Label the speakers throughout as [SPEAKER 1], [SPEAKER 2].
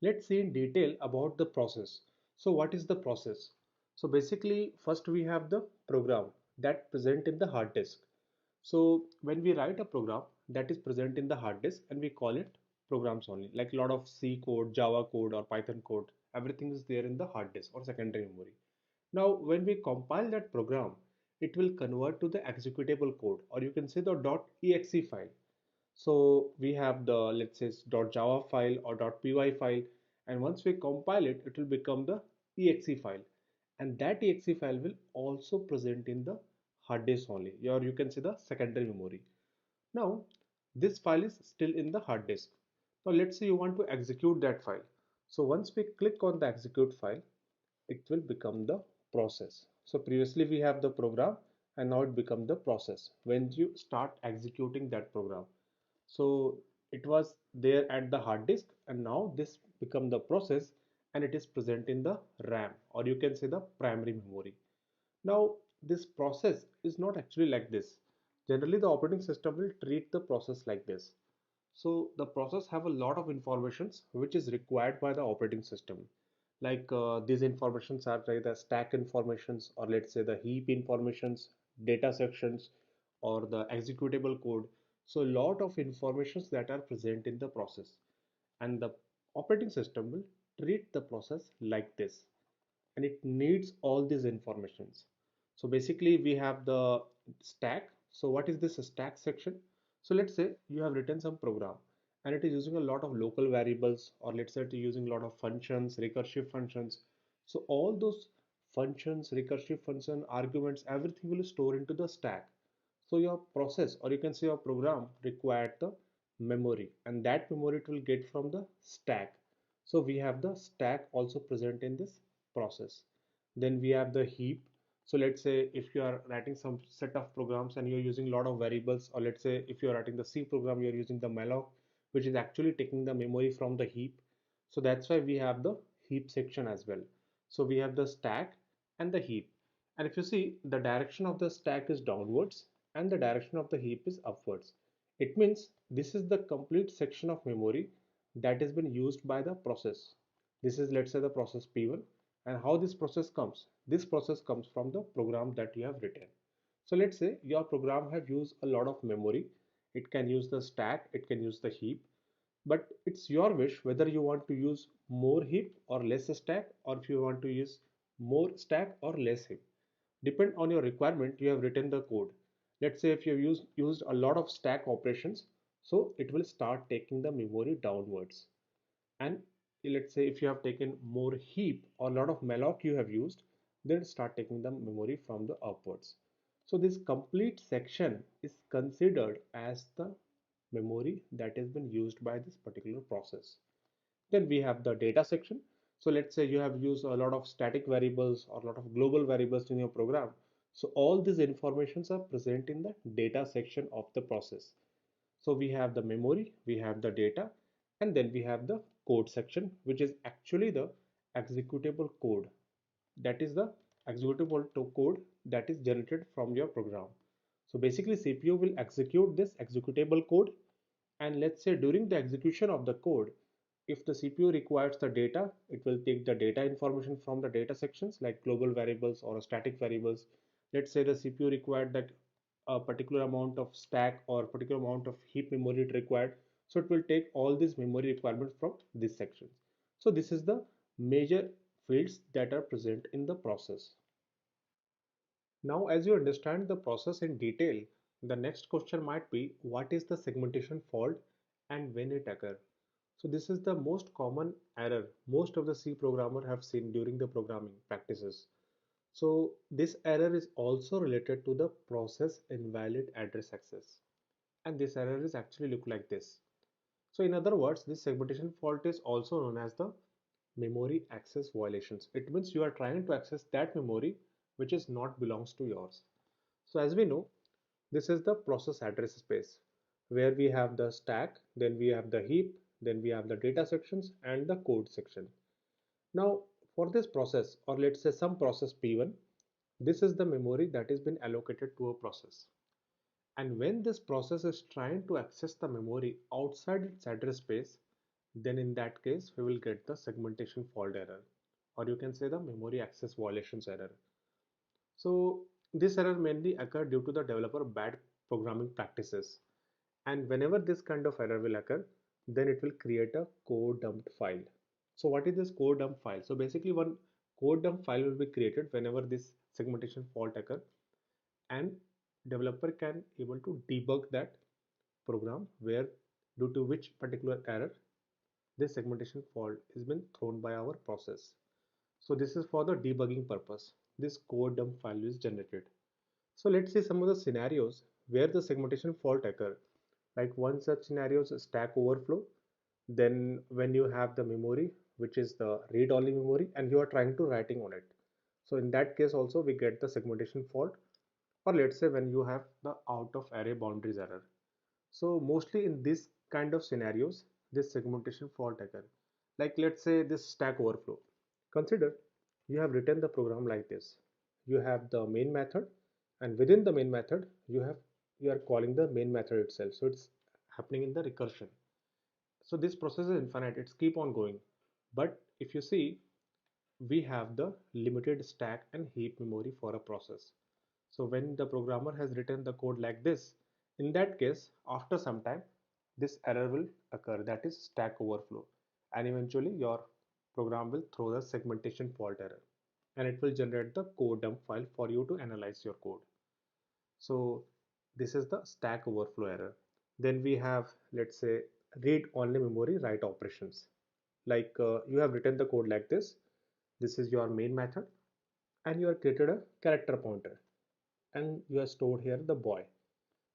[SPEAKER 1] Let's see in detail about the process. So what is the process? So basically first we have the program that present in the hard disk. So when we write a program that is present in the hard disk and we call it programs only, like a lot of C code, Java code or Python code, everything is there in the hard disk or secondary memory. Now when we compile that program, it will convert to the executable code, or you can say the .exe file. So we have the, let's say, .java file or .py file, and once we compile it, it will become the exe file, and that exe file will also present in the hard disk only, or you can say the secondary memory. Now this file is still in the hard disk. Now let's say you want to execute that file. So once we click on the execute file, it will become the process. So previously we have the program, and now it become the process when you start executing that program. So it was there at the hard disk, and now this become the process, and it is present in the RAM, or you can say the primary memory. Now this process is not actually like this. Generally the operating system will treat the process like this. So the process have a lot of informations which is required by the operating system. Like these informations are like the stack informations, or let's say the heap informations, data sections, or the executable code. So a lot of informations that are present in the process, and the operating system will treat the process like this, and it needs all these informations. So basically we have the stack. So what is this stack section? So let's say you have written some program and it is using a lot of local variables, or let's say it is using a lot of functions, recursive functions. So all those functions, recursive function, arguments, everything will store into the stack. So your process, or you can say your program, required the memory, and that memory it will get from the stack. So we have the stack also present in this process. Then we have the heap. So let's say if you are writing some set of programs and you're using a lot of variables, or let's say if you're writing the C program, you're using the malloc, which is actually taking the memory from the heap. So that's why we have the heap section as well. So we have the stack and the heap. And if you see, the direction of the stack is downwards and the direction of the heap is upwards. It means this is the complete section of memory that has been used by the process. This is, let's say, the process P1. And how this process comes? This process comes from the program that you have written. So let's say your program have used a lot of memory. It can use the stack, it can use the heap, but it's your wish whether you want to use more heap or less stack, or if you want to use more stack or less heap. Depend on your requirement, you have written the code. Let's say if you have used a lot of stack operations, so it will start taking the memory downwards. And let's say if you have taken more heap or a lot of malloc you have used, then start taking the memory from the upwards. So this complete section is considered as the memory that has been used by this particular process. Then we have the data section. So let's say you have used a lot of static variables or a lot of global variables in your program. So all these informations are present in the data section of the process. So we have the memory, we have the data, and then we have the code section, which is actually the executable code. That is the executable to code that is generated from your program. So basically CPU will execute this executable code, and let's say during the execution of the code, if the CPU requires the data, it will take the data information from the data sections like global variables or static variables. Let's say the CPU required that a particular amount of stack or particular amount of heap memory it required. So it will take all these memory requirements from this section. So this is the major fields that are present in the process. Now, as you understand the process in detail, the next question might be what is the segmentation fault and when it occurs? So this is the most common error most of the C programmer have seen during the programming practices. So this error is also related to the process invalid address access. And this error is actually look like this. So in other words, this segmentation fault is also known as the memory access violations. It means you are trying to access that memory which is not belongs to yours. So as we know, this is the process address space where we have the stack, then we have the heap, then we have the data sections and the code section. Now for this process, or let's say some process P1, this is the memory that has been allocated to a process. And when this process is trying to access the memory outside its address space, then in that case we will get the segmentation fault error, or you can say the memory access violations error. So this error mainly occur due to the developer bad programming practices. And whenever this kind of error will occur, then it will create a code dumped file. So what is this code dump file? So basically one code dump file will be created whenever this segmentation fault occur, and developer can able to debug that program where due to which particular error this segmentation fault is been thrown by our process. So this is for the debugging purpose. This code dump file is generated. So let's see some of the scenarios where the segmentation fault occur. Like one such scenario is stack overflow. Then when you have the memory, which is the read-only memory, and you are trying to writing on it. So in that case also we get the segmentation fault. Or let's say when you have the out of array boundaries error. So mostly in this kind of scenarios, this segmentation fault occur. Like let's say this stack overflow. Consider you have written the program like this. You have the main method, and within the main method you are calling the main method itself. So it's happening in the recursion. So this process is infinite, it's keep on going. But if you see, we have the limited stack and heap memory for a process. So when the programmer has written the code like this, in that case, after some time, this error will occur, that is stack overflow. And eventually your program will throw the segmentation fault error, and it will generate the code dump file for you to analyze your code. So this is the stack overflow error. Then we have, let's say, read only memory write operations. Like you have written the code like this. This is your main method, and you have created a character pointer, and you have stored here the boy.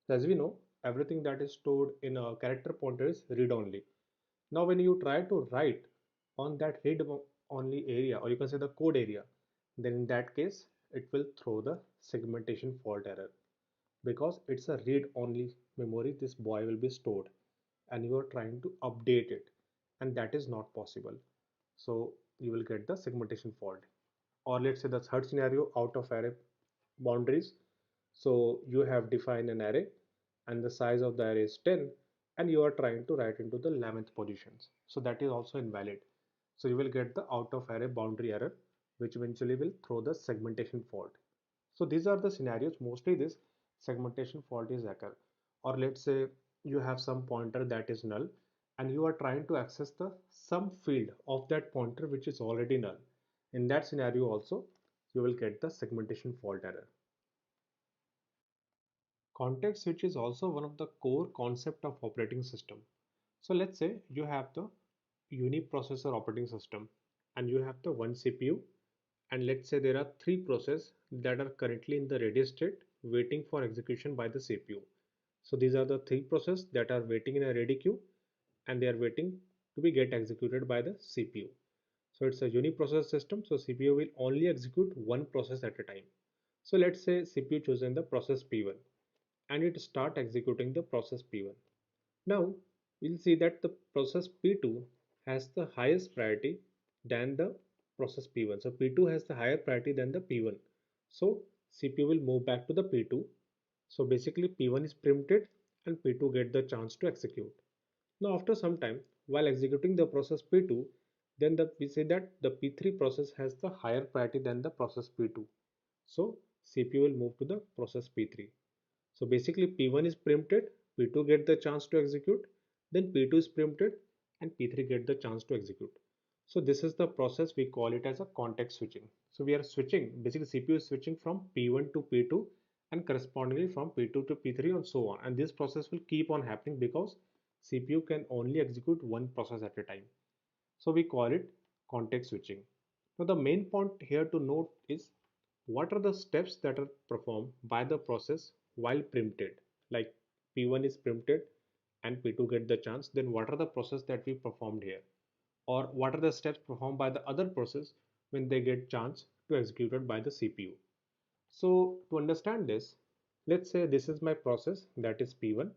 [SPEAKER 1] So as we know, everything that is stored in a character pointer is read only. Now when you try to write on that read only area, or you can say the code area, then in that case it will throw the segmentation fault error, because it's a read only memory this boy will be stored, and you are trying to update it, and that is not possible. So you will get the segmentation fault. Or let's say the third scenario, out of array boundaries. So you have defined an array, and the size of the array is 10, and you are trying to write into the 11th positions. So that is also invalid. So you will get the out of array boundary error, which eventually will throw the segmentation fault. So these are the scenarios. Mostly this segmentation fault is occur. Or let's say you have some pointer that is null, and you are trying to access the some field of that pointer which is already null. In that scenario also you will get the segmentation fault error. Context switch is also one of the core concept of operating system. So let's say you have the uniprocessor operating system, and you have the one CPU, and let's say there are three processes that are currently in the ready state waiting for execution by the CPU. So these are the three processes that are waiting in a ready queue, and they are waiting to be get executed by the CPU. So it's a uniprocessor system, so CPU will only execute one process at a time. So let's say CPU chosen the process P1, and it start executing the process P1. Now we'll see that the process P2 has the highest priority than the process P1. So P2 has the higher priority than the P1. So CPU will move back to the P2. So basically P1 is preempted, and P2 get the chance to execute. Now after some time, while executing the process P2, then we say that the P3 process has the higher priority than the process P2. So CPU will move to the process P3. So basically P1 is preempted, P2 get the chance to execute, then P2 is preempted, and P3 get the chance to execute. So this is the process, we call it as a context switching. So we are switching, basically CPU is switching from P1 to P2, and correspondingly from P2 to P3 and so on. And this process will keep on happening because CPU can only execute one process at a time. So we call it context switching. Now the main point here to note is what are the steps that are performed by the process while preempted. Like P1 is preempted and P2 get the chance, then what are the process that we performed here? Or what are the steps performed by the other process when they get chance to executed by the CPU? So to understand this, let's say this is my process, that is P1,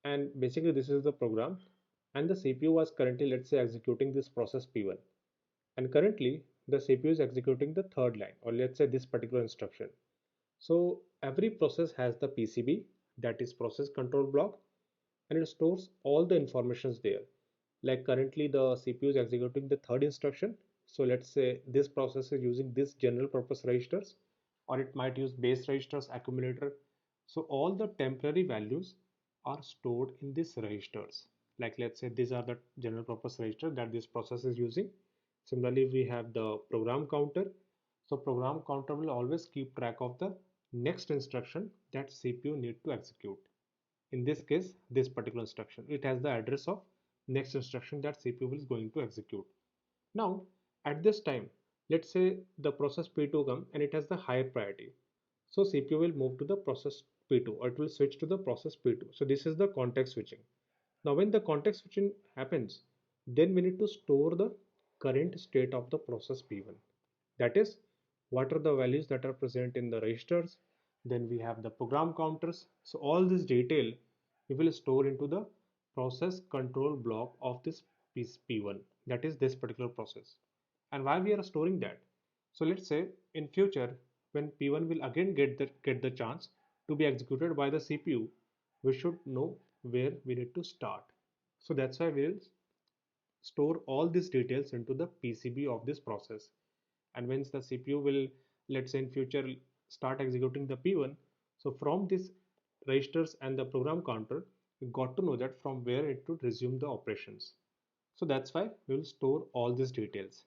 [SPEAKER 1] and basically this is the program, and the CPU was currently, let's say, executing this process P1, and currently the CPU is executing the third line, or let's say this particular instruction. So every process has the PCB, that is process control block, and it stores all the informations there. Like currently the CPU is executing the third instruction. So let's say this process is using this general purpose registers, or it might use base registers, accumulator. So all the temporary values are stored in these registers. Like let's say these are the general purpose register that this process is using. Similarly, we have the program counter. So program counter will always keep track of the next instruction that CPU need to execute. In this case, this particular instruction, it has the address of next instruction that CPU is going to execute. Now, at this time, let's say the process P2 come and it has the higher priority. So CPU will move to the process P2, or it will switch to the process P2. So this is the context switching. Now, when the context switching happens, then we need to store the current state of the process P1. That is, what are the values that are present in the registers. Then we have the program counters. So all this detail we will store into the process control block of this P1. That is this particular process. And why we are storing that? So let's say in future when P1 will again get the chance to be executed by the CPU, we should know where we need to start. So that's why we'll store all these details into the PCB of this process. And once the CPU will, let's say in future, start executing the P1, so from this registers and the program counter, we got to know that from where it would resume the operations. So that's why we will store all these details.